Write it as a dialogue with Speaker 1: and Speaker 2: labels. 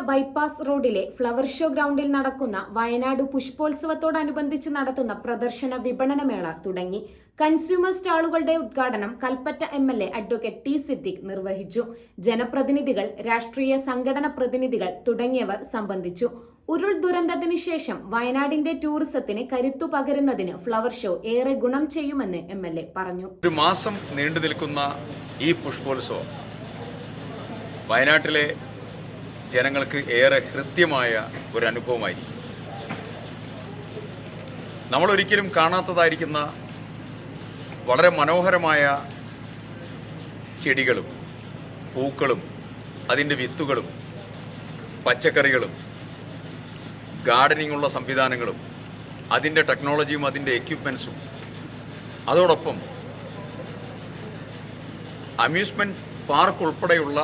Speaker 1: Bypass റോഡിലെ flower show ഗ്രൗണ്ടിൽ നടക്കുന്ന വയനാട് പുഷ്പോത്സവത്തോടനുബന്ധിച്ച് നടത്തുന്ന പ്രദർശന വിപണനമേള തുടങ്ങി. കൺസ്യൂമർ സ്റ്റാളുകളുടെ ഉദ്ഘാടനം Kalpetta MLA advocate T Siddique നിർവഹിച്ചു. ജനപ്രതിനിധികൾ, രാഷ്ട്രീയ സംഘടന പ്രതിനിധികൾ തുടങ്ങിയവർ സംബന്ധിച്ചു. ഉരുൾ ദുരന്തത്തിന് ശേഷം വയനാടിന്റെ ടൂറിസത്തിന് കരുത്തു പകരുന്നതിന് ഫ്ലവർ ഷോ ഏറെ ഗുണം ചെയ്യുമെന്ന് MLA പറഞ്ഞു.
Speaker 2: ഒരു മാസം നീണ്ടു നിൽക്കുന്ന ഈ പുഷ്പോത്സവം വയനാട്ടിലെ ജനങ്ങൾക്ക് ഏറെ കൃത്യമായ ഒരു അനുഭവമായിരിക്കും. നമ്മളൊരിക്കലും കാണാത്തതായിരിക്കുന്ന വളരെ മനോഹരമായ ചെടികളും പൂക്കളും അതിൻ്റെ വിത്തുകളും പച്ചക്കറികളും ഗാർഡനിങ്ങുള്ള സംവിധാനങ്ങളും അതിൻ്റെ ടെക്നോളജിയും അതിൻ്റെ എക്യുപ്മെൻസും അതോടൊപ്പം അമ്യൂസ്മെൻറ്റ് പാർക്ക് ഉൾപ്പെടെയുള്ള